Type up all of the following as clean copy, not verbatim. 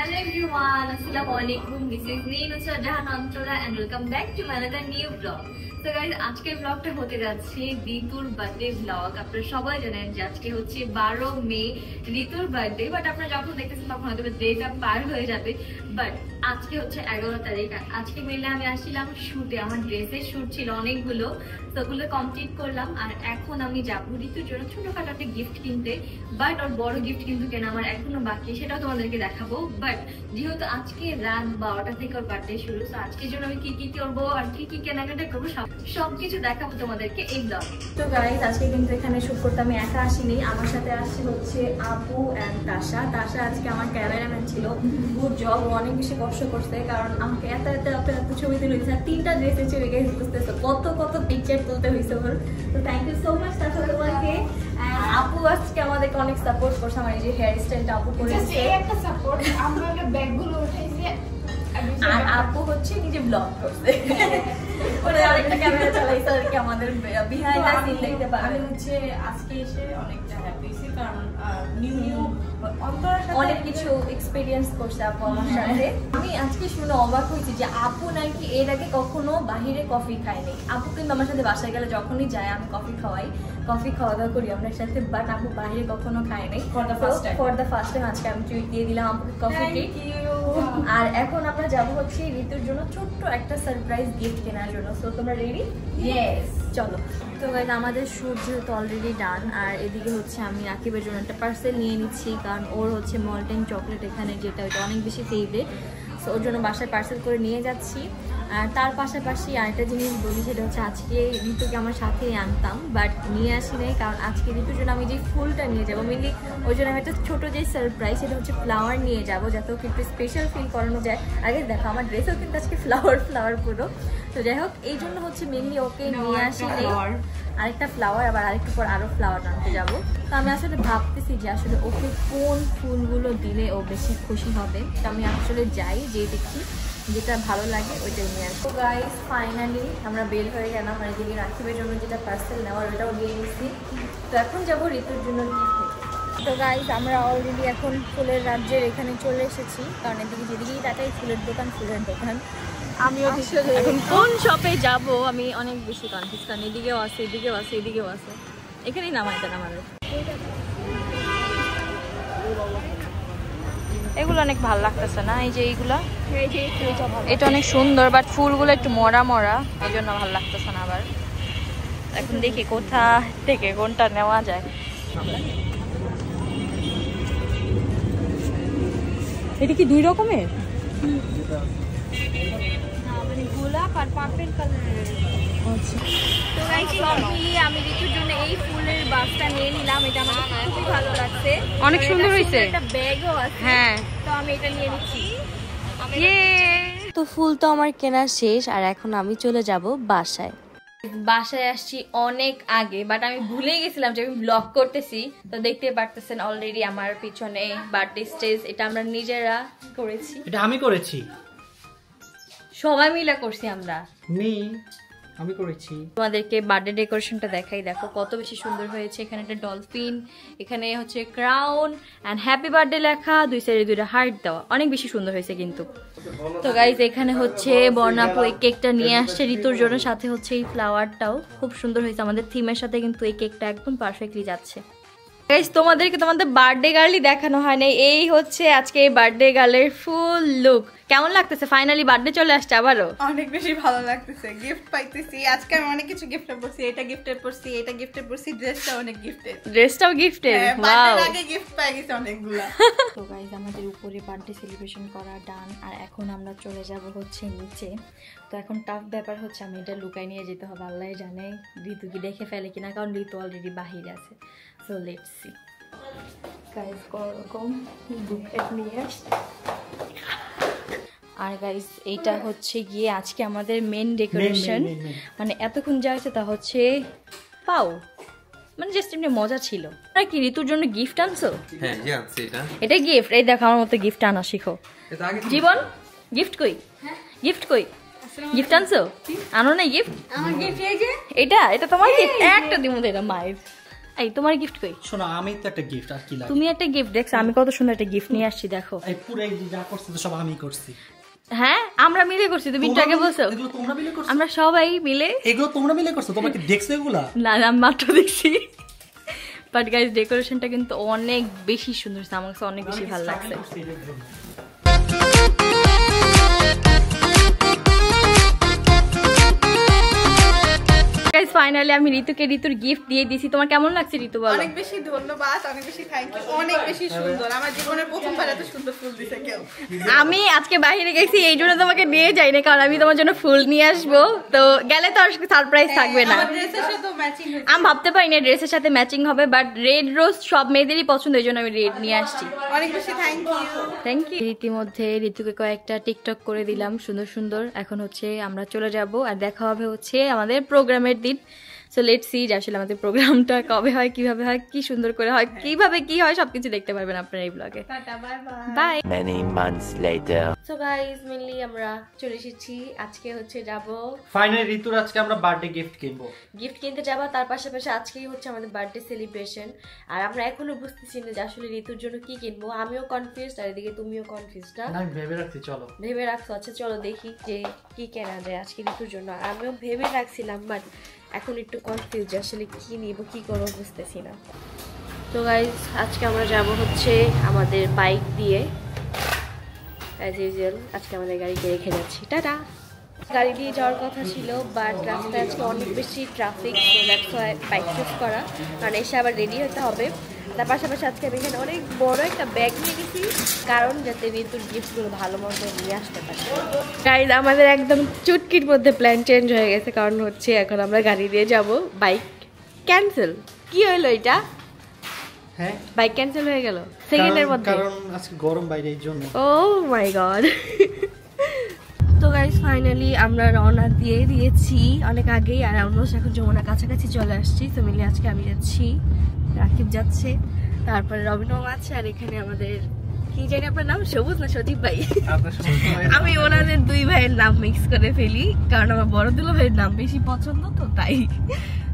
Hello everyone, Assalamualaikum. This is me, Nusra Jahan Antara, and welcome back to another new vlog. So guys, আজকের ব্লগটা হতে যাচ্ছে ঋতুর birthday blog. আপনারা সবাই জানেন যে আজকে হচ্ছে 12 মে ঋতুর বার্থডে, বাট আপনারা যখন দেখতেছেন তখন হয়তো ডেটা পার হয়ে যাবে। বাট আজকে হচ্ছে 11 তারিখ। আজকে মেলে আমি আসছিলাম শুটে, আমার ড্রেসের শুট ছিল অনেকগুলো, সেগুলো কমপ্লিট করলাম। আর এখন আমি যাবো ঋতুর জন্য ছোটখাটো একটা গিফট কিনতে, বাট ওর বড় গিফট কিন্তু কেনা আমার এখনো বাকি, সেটাও তোমাদেরকে দেখাবো। বাট যেহেতু আজকে রাত 12টা থেকে ওর বার্থডে শুরু, তো আজকের জন্য আমি কি কি করবো আর কি কি কেনাকাটা করবো সবকিছু দেখাবো তোমাদেরকে এই ব্লগ। তো গাইস, আজকে কিন্তু এখানে শুট করতে আমি একা আসিনি, আমার সাথে আসছে হচ্ছে আপু এন্ড তাশা। তাশা আজকে আমার ক্যামেরাম্যান ছিল, গুড জব, অনেক বেশি কষ্ট করছে, কারণ আমাকে এত ছবি তুলে দিয়েছে, 3টা ড্রেসের ছবি গেছে, বুঝতেছো কত পিকচার তুলতে হয়েছে ওর। তো থ্যাংক ইউ সো মাচ তাশা তোমাকে। আপু আজকে আমাদেরকে অনেক সাপোর্ট করছে, আমার এই যে হেয়ার স্টাইলটা আপু করেছে, একটা সাপোর্ট। আমরা ব্যাগগুলো উঠাইছি আর আপু হচ্ছে নিজে ব্লগ করছে, ওরা আরেকটা ক্যামেরা চালাইছে আর কি, আমাদের বিহাইন্ড দ্য সিন দেখতে পাবেন। আমি হচ্ছে আজকে এসে অনেকটা হ্যাপি হইছি, কারণ নিউ অনেক কিছু এক্সপেরিয়েন্স করছে আপু আমার সাথে। আমি আজকে শুনে অবাক হয়েছি যে আপু নাকি এর আগে কখনো বাহিরে কফি খায়নি। আপু কিন্তু আমার সাথে বাসায় গেলে যখনই যায় আমি কফি খাওয়াই, কফি খাওয়া দাওয়া করি আমার সাথে, বাট আপু বাহিরে কখনো খায়নি। ফর দ্য ফার্স্ট টাইম আজকে আমি ট্রিট দিয়ে দিলাম আপুকে কফি। আর এখন আমরা যাবো হচ্ছে ঋতুর জন্য ছোট্ট একটা সারপ্রাইজ গিফট কেনার জন্য। সো তোমরা রেডি? ইয়েস, চলো। তো গাইস, আমাদের শুট যেহেতু অলরেডি ডান, আর এদিকে হচ্ছে আমি রাকিবের জন্য একটা পার্সেল নিয়ে নিচ্ছি, কারণ ওর হচ্ছে মল্টেন চকলেট এখানে যেটা ওইটা অনেক বেশি ফেভারিট। সো ওর জন্য বাসায় পার্সেল করে নিয়ে যাচ্ছি। আর তার পাশাপাশি আরেকটা জিনিস বলি, সেটা হচ্ছে আজকে ঋতুকে আমার সাথেই আনতাম, বাট নিয়ে আসি নাই, কারণ আজকে ঋতুর জন্য আমি যে ফুলটা নিয়ে যাবো মেনলি ওই জন্য আমি একটা ছোটো যে সারপ্রাইজ, সেটা হচ্ছে ফ্লাওয়ার নিয়ে যাবো, যাতে ওকে একটু স্পেশাল ফিল করানো যায়। আগে দেখো আমার ড্রেসও কিন্তু আজকে ফ্লাওয়ার পুরো। তো যাই হোক, এই জন্য হচ্ছে মেনলি ওকে নিয়ে আসি আরেকটা ফ্লাওয়ার, আবার আরেকটু পর আরও ফ্লাওয়ার আনতে যাবো। তো আমি আসলে ভাবতেছি যে আসলে ওকে কোন ফুলগুলো দিলে ও বেশি খুশি হবে। তো আমি আসলে যাই, যে দেখি যেটা ভালো লাগে ওইটাই নিয়ে আসবো। গাইস, ফাইনালি আমরা বের হয়ে গেলাম, মানে এদিকে রাকিবের জন্য যেটা পার্সেল নেওয়ার ওটাও নিয়ে নিচ্ছি। তো এখন যাবো ঋতুর জন্য গিফট নিতে। তো গাইস, আমরা অলরেডি এখন ফুলের রাজ্যের এখানে চলে এসেছি, কারণ এদিকে যেদিকেই তাকাই ফুলের দোকান। আমিও এখন কোন শপে যাব আমি অনেক বেশি কনফিউজ, কারণ এদিকেও আছে, এদিকেও আছে, এদিকেও আছে, এখানেই নামাইতে আমাদের। এগুলো অনেক ভালো লাগতেছে না, এই যে এইগুলা, এটা অনেক সুন্দর, বাট ফুলগুলো একটু মরা এই জন্য ভালো লাগতেছে না। আবার এখন দেখি কোথা থেকে কোনটা নেওয়া যায়। এটা কি দুই রকমের? গোলাপ আর পার্পল কালারের। তো গাইস, সব মিলিয়ে আমি ঋতুর জন্য এই ফুলের বাক্সটা নিয়ে নিলাম, এটা আমার খুবই ভালো লাগছে, অনেক সুন্দর হয়েছে। একটা ব্যাগও আছে, হ্যাঁ, তো আমি এটা নিয়ে নিচ্ছি। তো ফুল তো আমার কেনা শেষ, আর এখন আমি চলে যাব বাসায় আসছি অনেক আগে, বাট আমি ভুলে গেছিলাম যে আমি ব্লগ করতেছি। তো দেখতে পারতেছেন অলরেডি আমার পিছনে বার্থডে স্টেজ, এটা আমরা নিজেরা করেছি, এটা আমি করেছি, সবাই মিলে করছি আমরা, আমি করেছি। তোমাদেরকে বার্থডে ডেকোরেশনটা দেখাই, দেখো কত বেশি সুন্দর হয়েছে। এখানে একটা ডলফিন, এখানে হচ্ছে ক্রাউন এন্ড হ্যাপি বার্থডে লেখা, দুই সাইডে দুইটা হার্ট দেওয়া, অনেক বেশি সুন্দর হয়েছে কিন্তু। তো গাইজ, এখানে হচ্ছে বর্ণাপু এই কেকটা নিয়ে আসছে ঋতুর জন্য, সাথে হচ্ছে এই ফ্লাওয়ারটাও খুব সুন্দর হয়েছে, আমাদের থিমের সাথে কিন্তু এই কেকটা একদম পারফেক্টলি যাচ্ছে। গাইজ, তোমাদেরকে তোমাদের বার্থডে গার্লই দেখানো হয় না, এই হচ্ছে আজকে এই বার্থডে গার্লের ফুল লুক। কেমন লাগতেছে? ফাইনালি বার্থডে চলে আসছে আবারও। অনেক বেশি ভালো লাগতেছে, গিফট পাইতেছি। আজকে আমি অনেক কিছু গিফট পড়ছি, এটা গিফটেড পড়ছি, এটা গিফটেড পড়ছি, ড্রেসটাও অনেক গিফটেড, ড্রেসটাও গিফটেড। ওয়াও, আগে গিফট পাই গেছে অনেকগুলা। তো গাইজ, আমাদের উপরে বার্থডে সেলিব্রেশন করা ডান, আর এখন আমরা চলে যাব হচ্ছে নিচে। তো এখন টাফ ব্যাপার হচ্ছে আমি এটা লুকাই নিয়ে যেতে হবে, আল্লাহ জানে ঋতু কি দেখে ফেলে কিনা, কারণ ঋতু অলরেডি বাহিরে আছে। সো লেটস সি গাইজ, কোনরকম বুকেট নিয়ে আসছে। আর গাইজ, এইটা হচ্ছে গিয়ে আজকে আমাদের মেন ডেকোরেশন, মানে এতক্ষণ যা হয়েছে তা হচ্ছে পাও, মানে জাস্ট এমনি মজা ছিল। আর কি ঋতুর জন্য গিফট আনছো? হ্যাঁ, জি আনছি এটা। এটা গিফট, এই দেখো আমার মতো গিফট আনা শিখো। জীবন, গিফট কই? গিফট কই? গিফট আনছো? আনো না গিফট? আমার গিফট এই যে এটা তোমার গিফট, একটা দিমু এটা মায়ের। এই তোমার গিফট কই? শোনো আমি তো একটা গিফট আর কি লাগে। তুমি একটা গিফট দেখছো, আমি কত সুন্দর একটা গিফট নিয়ে আসছি দেখো। এই পুরো এই যা করছে তো সব আমি করছি। হ্যাঁ আমরা মিলে করছি, তুমি একটু আগে বলছো এগুলো তোমরা মিলে করছো? আমরা সবাই মিলে। এগুলো তোমরা মিলে করছো? তোমরা কি দেখছো এগুলা? না আমি মাত্র দেখছি। বাট গাইস ডেকোরেশনটা কিন্তু অনেক বেশি সুন্দর, আমার কাছে অনেক বেশি ভালো লাগছে। গাইস ফাইনালি আমি ঋতুকে ঋতুর গিফট দিয়ে দিয়েছি। তোমার কেমন লাগছে ঋতু বলো? অনেক বেশি ধন্যবাদ, অনেক বেশি থ্যাংক ইউ, অনেক বেশি সুন্দর। আমার জীবনের প্রথমবার এত সুন্দর ফুল দিছে কেউ। আমি আজকে বাইরে গেছি এই জন্য তোমাকে নিয়ে যাই না, কারণ আমি তোমার জন্য ফুল নিয়ে আসবো, তো গেলে তো আর সারপ্রাইজ থাকবে না। আমার ড্রেসের সাথে ম্যাচিং হয়েছে। আমি ভাবতে পারি না ড্রেসের সাথে ম্যাচিং হবে, বাট রেড রোজ সব মেয়েদেরই পছন্দ, এই জন্য আমি রেড নিয়ে আসছি। অনেক বেশি থ্যাংক ইউ। Thank you. ইতিমধ্যে ঋতুকে কয়েকটা টিকটক করে দিলাম সুন্দর সুন্দর। এখন হচ্ছে আমরা চলে যাব আর দেখা হবে হচ্ছে আমাদের প্রোগ্রামের দিন। সো লেটস সি যে আসলে আমাদের প্রোগ্রামটা কবে হয়, কিভাবে হয়, কি সুন্দর করে হয়, কিভাবে কি হয় সবকিছু দেখতে পারবেন আপনারা এই ব্লগে। Tata bye bye. Bye. Many months later. So guys mainly আমরা চলে এসেছি, আজকে হচ্ছে যাব ফাইনালি ঋতুর আজকে আমরা বার্থডে গিফট কিনবো। গিফট কিনতে যাবো, তার পাশাপাশি আজকেই হচ্ছে আমাদের বার্থডে সেলিব্রেশন। আর আমরা এখনো বুঝতেছি না যে আসলে ঋতুর জন্য কি কিনবো। আমিও কনফিউজড আর এদিকে তুমিও কনফিউজড। না আমি ভেবে রাখছি, চলো ভেবে রাখছো? আচ্ছা চলো দেখি যে কি কেনা যায় আজকে ঋতুর জন্য। আর আমিও ভেবে রাখছিলাম, বাট এখন একটু কনফিউজ আসলে কি নিব কি করবো বুঝতেছি না। তো গাইজ আজকে আমরা যাব হচ্ছে আমাদের বাইক দিয়ে, অ্যাজ ইউজুয়াল আজকে আমাদের গাড়িকে রেখে যাচ্ছি। টাটা। গাড়ি দিয়ে যাওয়ার কথা ছিল, বাট রাস্তায় আজকে অনেক বেশি traffic, that's why bike choose করা, কারণ এসে আবার রেডি হতে হবে। তার পাশাপাশি আজকে আমি এখানে অনেক বড় একটা ব্যাগ নিয়ে গেছি, কারণ যাতে ঋতুর গিফটগুলো ভালো মতো নিয়ে আসতে পারি। গাইজ আমাদের একদম চুটকির মধ্যে প্ল্যান চেঞ্জ হয়ে গেছে, কারণ হচ্ছে এখন আমরা গাড়ি দিয়ে যাব, বাইক ক্যান্সেল। কি হইলো এটা? হ্যাঁ বাইক ক্যান্সেল হয়ে গেল সেকেন্ডের মধ্যে, কারণ আজকে গরম বাইরে এই জন্য। ও মাই গড। তো গাইস ফাইনালি আমরা রওনা দিয়ে দিয়েছি অনেক আগেই, আর অলমোস্ট এখন যমুনা কাছাকাছি চলে আসছি। তো মিলে আজকে আমি যাচ্ছি, রাকিব যাচ্ছে, তারপরে রবিনম আছে, আর এখানে আমাদের কি জানি আপনার নাম, সবুজ না সজীব ভাই? আমি ওনাদের দুই ভাইয়ের নাম মিক্স করে ফেলি, কারণ আমার বড় দুলো ভাইয়ের নাম বেশি পছন্দ, তো তাই।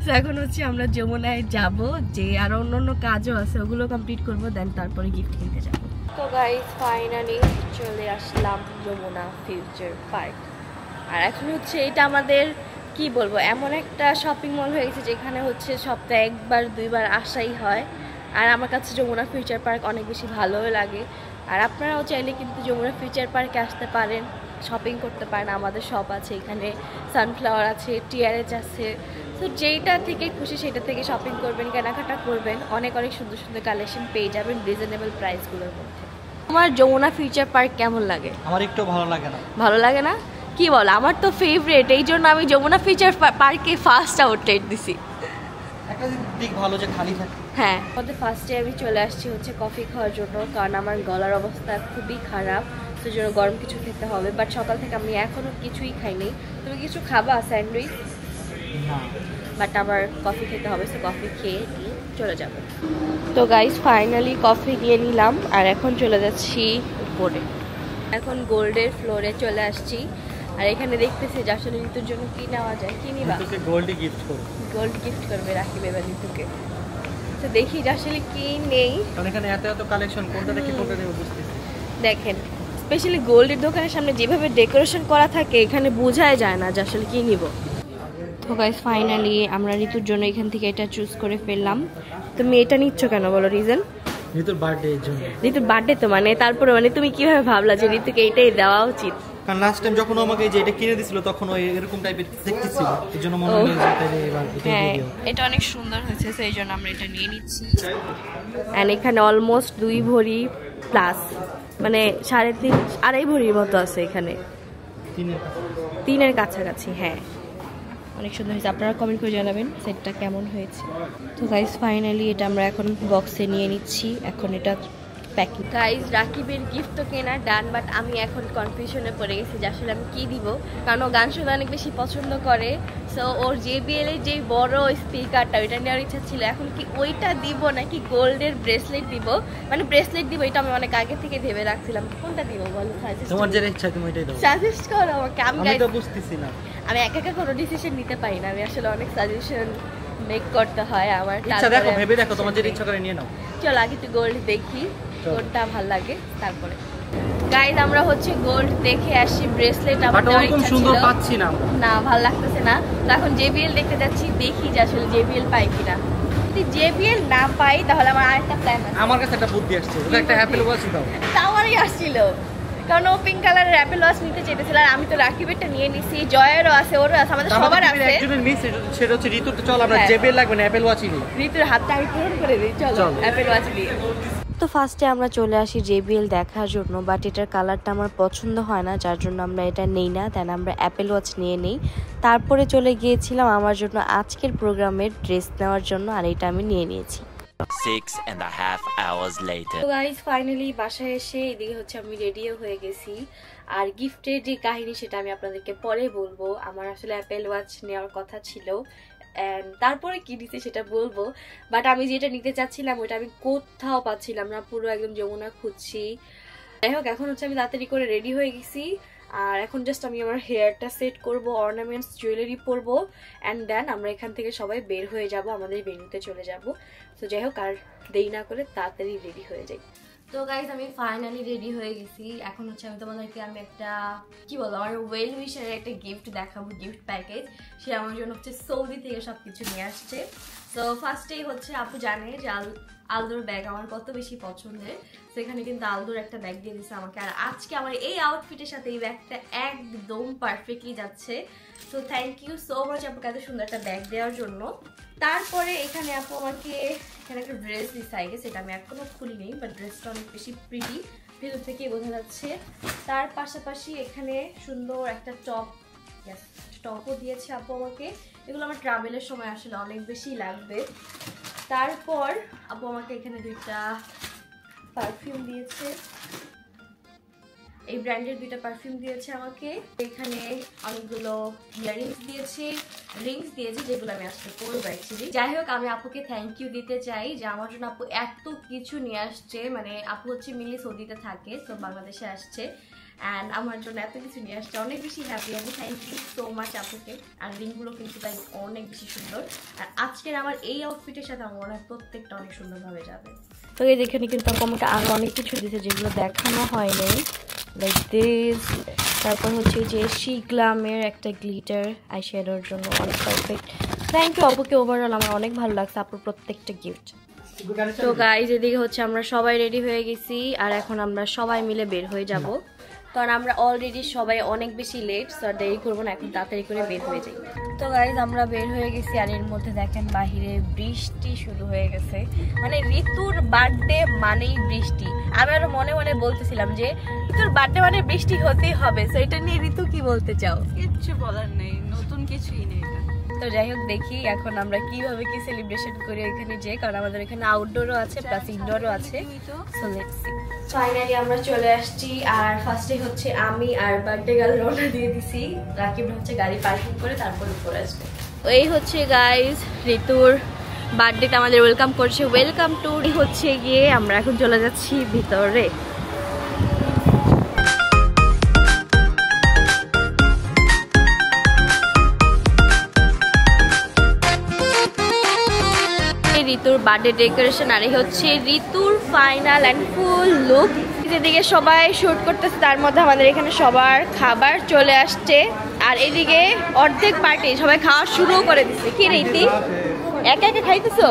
তো এখন হচ্ছে আমরা যমুনায় যাব, যে আরো অন্য কাজও আছে ওগুলো কমপ্লিট করবো, দেন তারপরে গিফট কিনতে যাবো। তো গাইস ফাইনালি চলে আসলাম যমুনা ফিউচার পার্ক। আর এখন হচ্ছে এটা আমাদের কি বলবো, এমন একটা শপিং মল হয়ে গেছে যেখানে হচ্ছে সপ্তাহে একবার দুইবার আসাই হয়। আর আমার কাছে যমুনা ফিউচার পার্ক অনেক বেশি ভালোই লাগে। আর আপনারাও চাইলে কিন্তু যমুনা ফিউচার পার্কে আসতে পারেন, শপিং করতে পারেন। আমাদের শপ আছে এখানে, সানফ্লাওয়ার আছে, টিআরএচ আছে। তো যেইটা থেকে খুশি সেটা থেকে শপিং করবেন, কেনাকাটা করবেন, অনেক অনেক সুন্দর সুন্দর কালেকশন পেয়ে যাবেন রিজনেবল প্রাইসগুলোর মধ্যে। তোমার যমুনা ফিউচার পার্ক কেমন লাগে? আমার একটু ভালো লাগে না। ভালো লাগে না? কি বল, আমার তো ফেভারিট, এই জন্য আমি যমুনা ফিউচার পার্কে ফার্স্ট আউটলেট দিছি। একটা দিক ভালো যে খালি থাকে। হ্যাঁ, আমাদের ফার্স্টে আমি চলে আসছি হচ্ছে কফি খাওয়ার জন্য, কারণ আমার গলার অবস্থা খুবই খারাপ, সেই জন্য গরম কিছু খেতে হবে। বাট সকাল থেকে আমি এখনো কিছুই খাইনি। তুমি কিছু খাবা? স্যান্ডউইচ? না, বাট আমার কফি খেতে হবে, সো কফি খেয়ে নিয়ে চলে যাব। তো গাইস ফাইনালি কফি নিয়ে নিলাম, আর এখন চলে যাচ্ছি উপরে। এখন গোল্ডের ফ্লোরে চলে আসছি, আর এখানে দেখতেছি যে আসলে ঋতুর জন্য কি নেওয়া যায়। কি নিবা? তোকে গোল্ডে গিফট করব। গোল্ড গিফট করবে রাখি বেবা ঋতুকে। তো দেখি যে আসলে কি নেই। কারণ এখানে এত এত কালেকশন, কোনটা থেকে কোনটা নেব বুঝতেছি। দেখেন স্পেশালি গোল্ডের দোকানের সামনে যেভাবে ডেকোরেশন করা থাকে, এখানে বোঝাই যায় না যে আসলে কি নিব। তো গাইস ফাইনালি আমরা ঋতুর জন্য এখান থেকে এটা চুজ করে ফেললাম। তুমি এটা নিচ্ছ কেন বলো রিজন? ঋতুর বার্থডে এর জন্য। ঋতুর বার্থডে তো, মানে তারপরে মানে তুমি কিভাবে ভাবলা যে ঋতুকে এটাই দেওয়া উচিত? কারণ লাস্ট টাইম যখন আমাকে এই যে এটা কিনে দিছিল তখন ওই এরকম টাইপের দেখতেছিল, এই জন্য মনে হলো যে তাইলে এবার এটা হ্যাঁ, দিয়ে দিও। এটা অনেক সুন্দর হয়েছে, সেই জন্য আমরা এটা নিয়ে নিচ্ছি। এন্ড এখানে অলমোস্ট 2 ভরি প্লাস, মানে 3.5 আড়াই ভরির মতো আছে এখানে, 3-এর কাছাকাছি। হ্যাঁ, অনেক সুন্দর হয়েছে। আপনারা কমেন্ট করে জানাবেন সেটটা কেমন হয়েছে। তো গাইস ফাইনালি এটা আমরা এখন বক্সে নিয়ে নিচ্ছি, এখন এটা প্যাকিং। গাইস রাকিবের গিফট তো কেনা ডান, বাট আমি এখন কনফিউশনে পড়ে গেছি যে আসলে আমি কি দিব, কারণ ও গান শুনতে অনেক বেশি পছন্দ করে। সো ওর JBL এর যে বড় স্পিকারটা ওইটা নেওয়ার ইচ্ছা ছিল, এখন কি ওইটা দিব নাকি গোল্ডের ব্রেসলেট দিব? মানে ব্রেসলেট দিব, এটা আমি অনেক আগে থেকে ভেবে রাখছিলাম, কোনটা দিব বলো? তোমার যেটা ইচ্ছা তুমি ওইটাই দাও। সাজেস্ট করো আমাকে। আমি তো বুঝতেছি না, আমি একা একা কোনো ডিসিশন নিতে পারি না, আমি আসলে অনেক সাজেশন মেক করতে হয় আমার। ইচ্ছা দেখো, ভেবে দেখো, তোমার যেটা ইচ্ছা করে নিয়ে নাও। চল আগে একটু গোল্ড দেখি কোনটা ভালো লাগে তারপরে। গাইজ আমরা হচ্ছে গোল্ড দেখে আসি, ব্রেসলেট আমার নেওয়ার ইচ্ছা ছিল, সুন্দর পাচ্ছি না, না ভালো লাগতেছে না। তো এখন JBL দেখতে যাচ্ছি, দেখি যে আসলে JBL পাই কিনা। যদি JBL না পাই তাহলে আমার আরেকটা প্ল্যান আছে। আমার কাছে একটা বুদ্ধি আসছে, ওটা একটা অ্যাপেল ওয়াচ দাও। আমারই আসছিল, কারণ ও পিঙ্ক কালারের অ্যাপেল ওয়াচ নিতে চেয়েছিল, আর আমি তো রাকিবেরটা নিয়ে নিছি, জয়েরও আছে, ওরও আছে, আমাদের সবার আছে। একজনের মিস, সেটা হচ্ছে ঋতুর। তো চল আমরা JBL লাগবে না, অ্যাপেল ওয়াচই নিই। ঋতুর হাতটা আমি পূরণ করে দিই, চলো অ্যাপেল ওয়াচ নিয়ে। তো ফার্স্টে আমরা চলে আসি JBL দেখার জন্য, বাট এটার কালারটা আমার পছন্দ হয় না, যার জন্য আমরা এটা নেই না, দেন আমরা অ্যাপেল ওয়াচ নিয়ে নিই। তারপরে চলে গিয়েছিলাম আমার জন্য আজকের প্রোগ্রামের ড্রেস নেওয়ার জন্য, আর এটা আমি নিয়ে নিয়েছি। 6.5 hours later. তো গাইস ফাইনালি বাসায় এসে এদিকে হচ্ছে আমি রেডিও হয়ে গেছি, আর গিফটের যে কাহিনী সেটা আমি আপনাদেরকে পরে বলবো। আমার আসলে অ্যাপেল ওয়াচ নেওয়ার কথা ছিল, এন্ড তারপরে কি দিতে সেটা বলবো, বাট আমি যেটা নিতে চাচ্ছিলাম ওটা আমি কোথাও পাচ্ছিলাম না, পুরো একদম যমুনা খুঁজছি। যাই হোক, এখন হচ্ছে আমি তাড়াতাড়ি করে রেডি হয়ে গেছি, আর এখন জাস্ট আমি আমার হেয়ারটা সেট করব, অর্নামেন্টস জুয়েলারি পরবো, অ্যান্ড দেন আমরা এখান থেকে সবাই বের হয়ে যাব, আমাদের ভেন্যুতে চলে যাব। তো যাই হোক, আর দেরি না করে তাড়াতাড়ি রেডি হয়ে যাই। তো গাইজ আমি ফাইনালি রেডি হয়ে গেছি। এখন হচ্ছে আমি তোমাদেরকে একটা কি বলবো, আমার ওয়েল উইশারের একটা গিফট দেখাবো, গিফট প্যাকেজ। সে আমার জন্য হচ্ছে সৌদি থেকে সবকিছু নিয়ে আসছে। তো ফার্স্টেই হচ্ছে আপু জানে যে আলদোর ব্যাগ আমার কত বেশি পছন্দের, তো এখানে কিন্তু আলদোর একটা ব্যাগ দিয়ে দিচ্ছে আমাকে, আর আজকে আমার এই আউটফিটের সাথে এই ব্যাগটা একদম পারফেক্টলি যাচ্ছে। তো থ্যাংক ইউ সো মাচ আপুকে এত সুন্দর একটা ব্যাগ দেওয়ার জন্য। তারপরে এখানে আপু আমাকে এখানে একটা ড্রেস দিচ্ছে, আই গেস এটা আমি এখনো খুলিনি, বাট ড্রেসটা অনেক বেশি প্রিটি, ভেতর থেকেই বোঝা যাচ্ছে। তার পাশাপাশি এখানে সুন্দর একটা টপও দিয়েছে আপু আমাকে, এগুলো আমার ট্রাভেলের সময় আসলে অনেক বেশি লাগবে। তারপর আপু আমাকে এখানে দুইটা পারফিউম দিয়েছে, এই ব্র্যান্ডের দুইটা পারফিউম দিয়েছে আমাকে। এখানে অনেকগুলো ইয়াররিংস দিয়েছে, রিংস দিয়েছে, যেগুলো আমি আজকে পরবো অ্যাকচুয়ালি। যাই হোক, আমি আপুকে থ্যাংক ইউ দিতে চাই যে আমার জন্য আপু এত কিছু নিয়ে আসছে, মানে আপু হচ্ছে মিলি সৌদিতে থাকে, তো বাংলাদেশে আসছে, অ্যান্ড আমার জন্য এত কিছু নিয়ে আসছে, অনেক বেশি হ্যাপি আমি। থ্যাংক ইউ সো মাচ আপুকে। আর রিংগুলো কিন্তু তাই অনেক বেশি সুন্দর, আর আজকের আমার এই আউটফিটের সাথে আমার মনে হয় প্রত্যেকটা অনেক সুন্দরভাবে যাবে। তো এই যেখানে কিন্তু আপু আমাকে আরো অনেক কিছু দিয়েছে যেগুলো দেখানো হয়নি, লাইক দিস। তারপর হচ্ছে যে শিগ্লামের একটা গ্লিটার আইশ্যাডোর জন্য অনেক পারফেক্ট। থ্যাংক ইউ আপুকে, ওভারঅল আমার অনেক ভালো লাগছে আপুর প্রত্যেকটা গিফট। তো গাইজ এদিকে হচ্ছে আমরা সবাই রেডি হয়ে গেছি, আর এখন আমরা সবাই মিলে বের হয়ে যাব, কারণ আমরা অলরেডি সবাই অনেক বেশি লেট, সো দেরি করবো না, এখন তাড়াতাড়ি করে বের হয়ে যাই। তো গাইজ আমরা বের হয়ে গেছি, আর এর মধ্যে দেখেন বাহিরে বৃষ্টি শুরু হয়ে গেছে, মানে ঋতুর বার্থডে মানেই বৃষ্টি। আমি আরো মনে মনে বলতেছিলাম যে ঋতুর বার্থডে মানে বৃষ্টি হতেই হবে, সো এটা নিয়ে ঋতু কি বলতে চাও? কিচ্ছু বলার নেই, নতুন কিছুই নেই। তো যাই হোক, দেখি এখন আমরা কিভাবে কি সেলিব্রেশন করি এখানে যে, কারণ আমাদের এখানে আউটডোরও আছে প্লাস ইনডোরও আছে। So let's see. ফাইনালি আমরা চলে আসছি, আর ফার্স্টে হচ্ছে আমি আর বার্থডে গার্ল রওনা দিয়ে দিছি, রাকিব হচ্ছে গাড়ি পার্কিং করে তারপর উপরে আসবে। তো এই হচ্ছে গাইজ ঋতুর বার্থডেতে আমাদের ওয়েলকাম করছে, ওয়েলকাম টু হচ্ছে গিয়ে আমরা এখন চলে যাচ্ছি ভিতরে। ঋতুর বার্থডে ডেকোরেশন, আর এই হচ্ছে ঋতুর ফাইনাল অ্যান্ড ফুল লুক। যেদিকে সবাই শুট করতেছে তার মধ্যে আমাদের এখানে সবার খাবার চলে আসছে, আর এদিকে অর্ধেক পার্টি সবাই খাওয়া শুরু করে দিচ্ছে। কি রীতি একা একা খাইতেছো?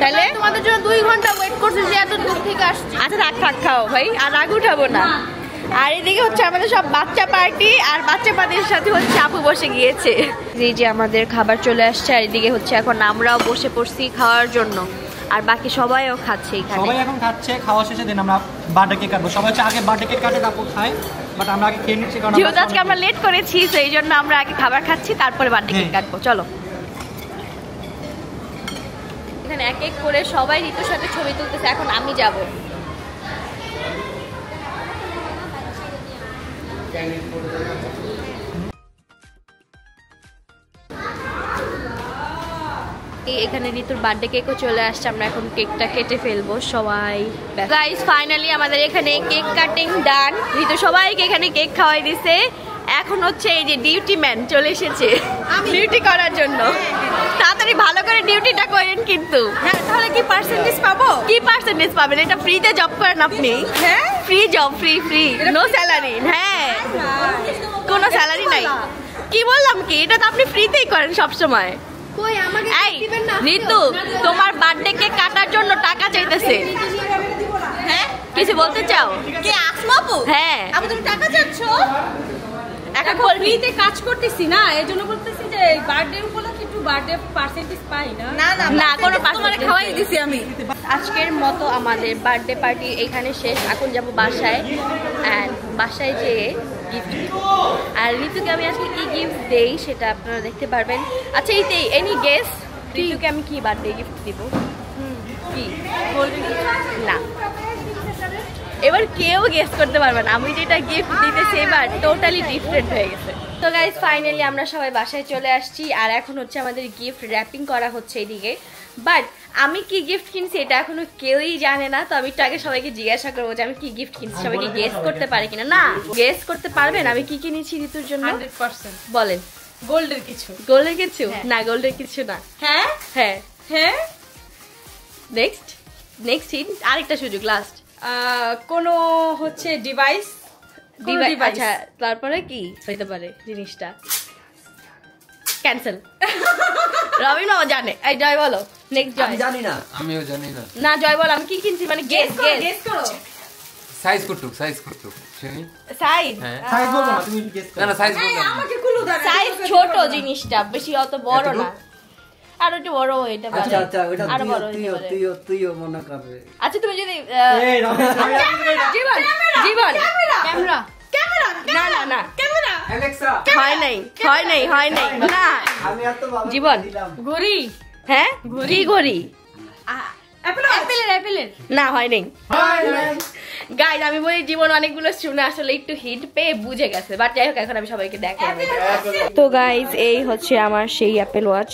তাহলে তোমাদের জন্য 2 ঘন্টা ওয়েট করছে, যে এত দূর থেকে আসছে। আচ্ছা রাখ, খাও ভাই, আর রাগ উঠাবো না। আর এদিকে হচ্ছে আমাদের সব বাচ্চা পার্টি, আর বাচ্চা পার্টির সাথে হচ্ছে আপু বসে গিয়েছে। যে আমাদের খাবার চলে আসছে, আর এদিকে হচ্ছে এখন আমরাও বসে পড়ছি খাওয়ার জন্য, আর বাকি সবাইও খাচ্ছে এখানে। সবাই এখন খাচ্ছে, খাওয়া শেষে দিন আমরা বার্থডে কেক কাটবো। সবাই হচ্ছে আগে বার্থডে কেক কাটে তারপর খায়, বাট আমরা আগে খেয়ে নিচ্ছি, কারণ যেহেতু আজকে আমরা লেট করেছি, তো এই জন্য আমরা আগে খাবার খাচ্ছি, তারপরে বার্থডে কেক কাটবো। চলো, এখানে এক এক করে সবাই ঋতুর সাথে ছবি তুলতেছে, এখন আমি যাবো। এখানে ঋতুর বার্থডে কেকও চলে আসছে, আমরা এখন কেকটা কেটে ফেলবো সবাই। গাইস ফাইনালি আমাদের এখানে কেক কাটিং ডান। ঋতু সবাইকে এখানে কেক খাওয়াই দিছে, এখন হচ্ছে এই যে ডিউটি ম্যান চলে এসেছে ডিউটি করার জন্য। তাড়াতাড়ি ভালো করে ডিউটিটা করেন কিন্তু। হ্যাঁ, তাহলে কি পার্সেন্টেজ পাবো? কি পার্সেন্টেজ পাবেন? এটা ফ্রিতে জব করেন আপনি। হ্যাঁ, free job, free no salary. হ্যাঁ, কোনো স্যালারি নাই। কি বললাম কি, এটা তো আপনি ফ্রিতেই করেন সব সময়। কই আমাকে দিবেন না? ঋতু তোমার বার্থডে কেক কাটার জন্য টাকা চাইতেছে। হ্যাঁ, কিছু বলতে চাও? কে আসমাপু? হ্যাঁ, আপু তুমি টাকা চাচ্ছ? এখন এখন ফ্রিতে কাজ করতেছি না, এজন্য বলতেছি যে বার্থডে উপলক্ষে একটু বার্থডে পার্সেন্টেজ পাই না। না না না, কোনো তোমারে খাওয়াই দিছি আমি। আজকের মতো আমাদের বার্থডে পার্টি এখানে শেষ। এখন যাব বাসায়, অ্যান্ড বাসায় যেয়ে গিফট দিব। আর ঋতুকে আমি আজকে কি গিফট দেই সেটা আপনারা দেখতে পারবেন। আচ্ছা, এনি গেস ঋতুকে আমি কি বার্থডে গিফট দিব? কি না, এবার কেউ গেস করতে পারবে না। আমি যেটা গিফট দিতেছি এবার টোটালি ডিফারেন্ট হয়ে গেছে। তো গাইজ ফাইনালি আমরা সবাই বাসায় চলে আসছি, আর এখন হচ্ছে আমাদের গিফট র্যাপিং করা হচ্ছে এদিকে। বাট আমি কি গিফট কিনছি এটা এখনো কেউই জানে না। তো আমি একটু আগে সবাইকে জিজ্ঞাসা করবো যে আমি কি গিফট কিনছি, সবাইকে গেস করতে পারে কিনা। না, গেস করতে পারবেন আমি কি কিনেছি ঋতুর জন্য? 100% বলেন। গোল্ডের কিছু। গোল্ডের কিছু না, গোল্ডের কিছু না। হ্যাঁ হ্যাঁ, হ্যাঁ, নেক্সট হিট, আরেকটা সুযোগ, লাস্ট। কোনো হচ্ছে ডিভাইস। আচ্ছা, তারপরে কি হইতে পারে জিনিসটা? ক্যান্সেল। রবিন বাবা জানে। এই জয় বলো। নেক্সট জয়। জানি না, আমিও জানি না। না জয় বল, আমি কি কিনছি মানে গেস করো। সাইজ কত শুনি। সাইজ হ্যাঁ, সাইজ বলবো না, তুমি গেস করো। না সাইজ বললাম না। আমাকে কুলু দাও। সাইজ ছোট জিনিসটা, বেশি অত বড় না। আর একটু বড় হইতে পারে। আচ্ছা আচ্ছা, ওটা আরো বড় হইতে পারে। তুইও মনে করবে। আচ্ছা, তুমি যদি এই রমেশ জীবন ক্যামেরা না না না অ্যালেক্সা, হয় নাই না আমি আর তো বাবা জীবন ঘড়ি। হ্যাঁ, কি ঘড়ি? অ্যাপেলের। না, হয় নাই। গাইজ আমি বলি জীবন অনেকগুলো শুনে আসলে একটু হিট পেয়ে বুঝে গেছে। বাট যাই হোক, এখন আমি সবাইকে দেখাই। তো গাইজ এই হচ্ছে আমার সেই অ্যাপেল ওয়াচ।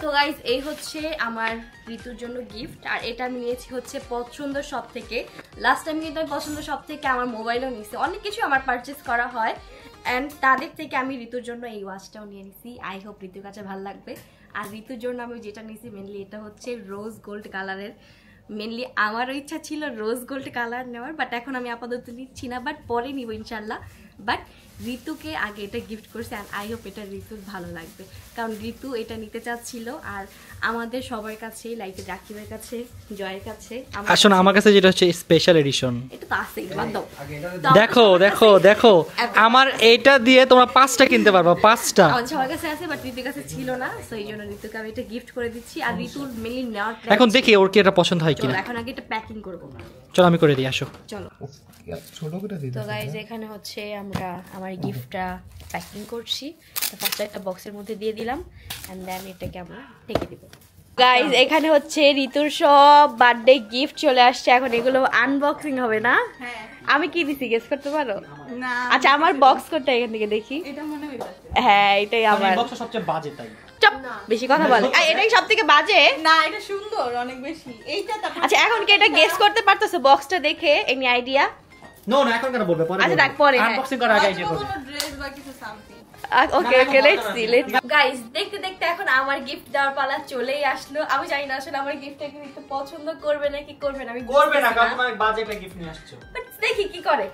তো গাইজ এই হচ্ছে আমার ঋতুর জন্য গিফট, আর এটা আমি নিয়েছি হচ্ছে পছন্দ সব থেকে। লাস্ট টাইম কিন্তু আমি পছন্দ সব থেকে আমার মোবাইলও নিয়েছি, অনেক কিছু আমার পারচেস করা হয়, অ্যান্ড তাদের থেকে আমি ঋতুর জন্য এই ওয়াচটাও নিয়ে নিছি। আই হোপ ঋতুর কাছে ভালো লাগবে। আর ঋতুর জন্য আমি যেটা নিয়েছি মেনলি এটা হচ্ছে রোজ গোল্ড কালারের। মেনলি আমারও ইচ্ছা ছিল রোজ গোল্ড কালার নেওয়ার, বাট এখন আমি আপাতত নিচ্ছি না, বাট পরে নিব ইনশাল্লাহ। বাট ঋতুকে আগে এটা গিফট করছে, অ্যান্ড আই হোপ এটা ঋতুর ভালো লাগবে, কারণ ঋতু এটা নিতে চাচ্ছিল। আর আমাদের সবার কাছে, লাইক রাকিবের কাছে, জয়ের কাছে, আসলে আমার কাছে যেটা হচ্ছে স্পেশাল এডিশন। এটা তো আছেই, বাদ দাও। দেখো আমার এইটা দিয়ে তোমরা 5টা কিনতে পারবা, 5টা আমাদের সবার কাছে আছে, বাট ঋতুর কাছে ছিল না, সো এই জন্য ঋতুকে আমি এটা গিফট করে দিচ্ছি। আর ঋতুর মেনলি নেওয়ার এখন দেখি ওর কি এটা পছন্দ হয় কিনা। এখন আগে এটা প্যাকিং করবো। চলো আমি করে দিই, আসো। চলো। তো গাইজ এখানে হচ্ছে আমরা আমার গিফটটা প্যাকিং করছি। ফার্স্টে একটা বক্সের মধ্যে দিয়ে দিলাম, এন্ড দেন এটাকে আমরা ঢেকে দিব। গাইজ এখানে হচ্ছে ঋতুর সব বার্থডে গিফট চলে আসছে, এখন এগুলো আনবক্সিং হবে না? আমি কি দিছি গেস করতে পারো? না, আচ্ছা, আমার বক্স কোডটা এখান থেকে দেখি। এটা মনে হইতাছে। হ্যাঁ, এটাই আমার। বক্সটা সবচেয়ে বাজে তাই। চুপ, বেশি কথা বলে। এটাই সবথেকে বাজে। না, এটা সুন্দর অনেক বেশি। এইটা তারপর আচ্ছা, এখন কি এটা গেস করতে পারতেছো বক্সটা দেখে? Any idea? নো না, এখন কেন বলবে, পরে আচ্ছা, দেখ পরে। আনবক্সিং করার আগে আইডিয়া করবে। কোনো ড্রেস বা কিছু something. Okay let's see. Guys দেখতে দেখতে এখন আমার গিফট দেওয়ার পালা চলেই আসলো। আমি জানি না আসলে আমার গিফটটা কি একটু পছন্দ করবে নাকি করবে না, আমি করবে না, কারণ তোমার বাজেটে গিফট নিয়ে আসছো। বাট দেখি কি করে।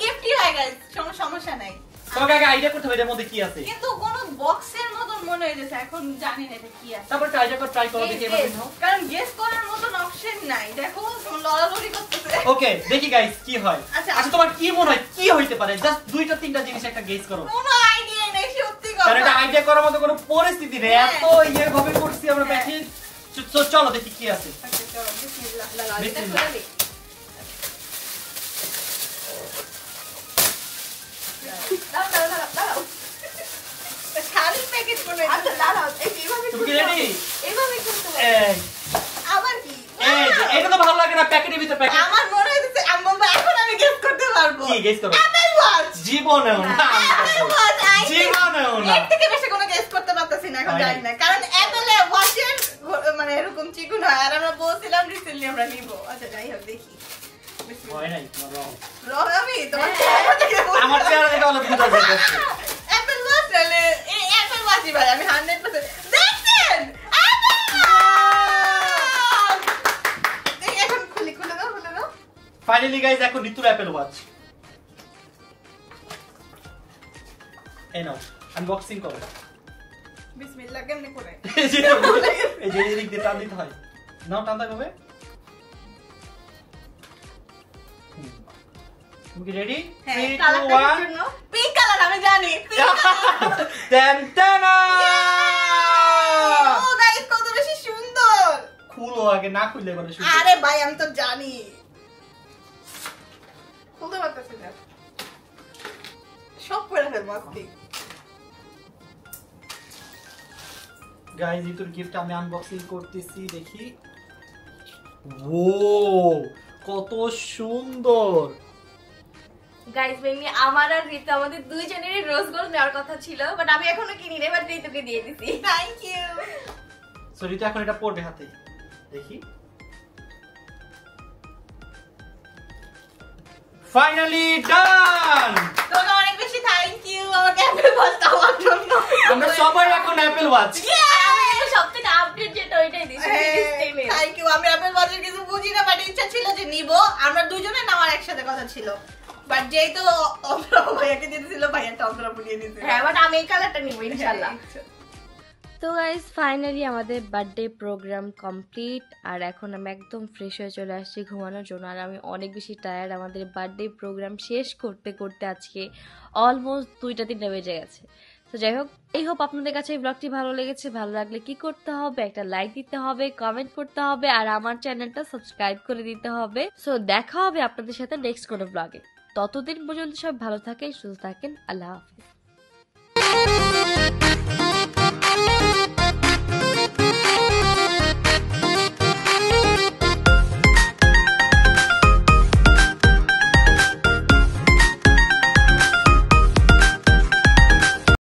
গিফটই হয় গাইস, কোনো সমস্যা নাই। তোমাকে আগে আইডিয়া করতে হবে এর মধ্যে কি আছে। কিন্তু কোনো বক্সের মতন মনে হইতেছে, এখন জানি না এটা কি আছে। তারপর ট্রাই করো দেখি এভাবে নাও। কারণ গেস করার মতন অপশন নাই। দেখো তুমি লড়ালড়ি করতেছে। ওকে, দেখি গাইস কি হয়। আচ্ছা তোমার কি মনে হয় কি হইতে পারে? জাস্ট 2-3টা জিনিস একটা গেস করো। কোনো আইডিয়া নেই, সত্যি কথা। কারণ এটা আইডিয়া করার মতো কোনো পরিস্থিতি নেই, এত ইয়ে ভাবে করছি আমরা প্যাকেজ। চলো দেখি কি আছে। আচ্ছা চলো, বিসমিল্লাহ। বিসমিল্লাহ। দাঁড়াও। খালি প্যাকেজ মনে হয়। আচ্ছা দাঁড়াও, এইভাবে তুমি কি রেডি? এইভাবে করতে হবে। এই আবার কি? এই যে, এটা তো ভালো লাগে না, প্যাকেটের ভিতর প্যাকেট। আমার মনে হইতেছে আম্মা এখন আমি গেস করতে পারবো। কি গেস করো? Apple watch. জীবনেও না। Apple watch. জীবনেও না। এর থেকে বেশি কোনো গেস করতে পারতেছি না, এখন জানি না। কারণ অ্যাপল ওয়াচের মানে এরকম চিকুন হয়, আর আমরা বলছিলাম রিসেন্টলি আমরা নিব। আচ্ছা যাই হোক, দেখি। হয় নাই, রং। রং আমি তোমার চেহারা দেখে বলছি। আমার চেহারা দেখে অনেক বুঝা যাচ্ছে। বিশ্বাসী ভাই, আমি 100% দেখছেন। এখন খুলে দাও। ফাইনালি গাইস এখন ঋতুর অ্যাপেল ওয়াচ। এই নাও আনবক্সিং করো। বিসমিল্লাহ কেমনে করে? এই যে এদিক দিয়ে টান দিতে হয়। নাও টান দাও কবে? তুমি কি রেডি? 3 2 1 পিঙ্ক কালার আমি জানি। Ten ten. ও গাইস কত বেশি সুন্দর। খুলো আগে, না খুললে বলে শুধু। আরে ভাই আমি তো জানি। খুলতে পারতেছি না। সব পড়ে ফেলবো আজকে। গাইস ঋতুর গিফট আমি আনবক্সিং করতেছি, দেখি। ও কত সুন্দর। গাইস বেমি আমার আর ঋতু আমাদের দুইজনেরই রোজ গোল্ড নেওয়ার কথা ছিল, বাট আমি এখনো কিনি নাই, বাট ঋতুকে দিয়ে দিছি। Thank you. সো ঋতু এখন এটা পড়বে হাতে, দেখি। ফাইনালি ডান। তোমাকে অনেক বেশি থ্যাংক ইউ আমাকে অ্যাপল ওয়াচ দেওয়ার জন্য। আমরা সবাই এখন অ্যাপল ওয়াচ। আমি কিন্তু সবথেকে আপডেট যেটা ওইটাই দিছি। Thank you. আমি অ্যাপল ওয়াচের কিছু বুঝি না, বাট ইচ্ছা ছিল যে নিব। আমরা দুজনে নেওয়ার একসাথে কথা ছিল, বাট যেই তো অন্তরা ভাইয়াকে দিয়েছিল, ভাইয়াটা অন্তরা পুড়িয়ে দিয়েছে। হ্যাঁ, বাট আমি এই কালারটা নিব ইনশাআল্লাহ। তো গাইস ফাইনালি আমাদের বার্থডে প্রোগ্রাম কমপ্লিট, আর এখন আমি একদম ফ্রেশ হয়ে চলে আসছি ঘুমানোর জন্য। আর আমি অনেক বেশি টায়ার্ড, আমাদের বার্থডে প্রোগ্রাম শেষ করতে করতে আজকে অলমোস্ট 2টা-3টা বেজে গেছে। তো যাই হোক, এই হোপ আপনাদের কাছে এই ব্লগটি ভালো লেগেছে। ভালো লাগলে কি করতে হবে? একটা লাইক দিতে হবে, কমেন্ট করতে হবে, আর আমার চ্যানেলটা সাবস্ক্রাইব করে দিতে হবে। সো দেখা হবে আপনাদের সাথে নেক্সট কোনো ব্লগে। ততদিন পর্যন্ত সব ভালো থাকেন, সুস্থ থাকেন। আল্লাহ হাফিজ।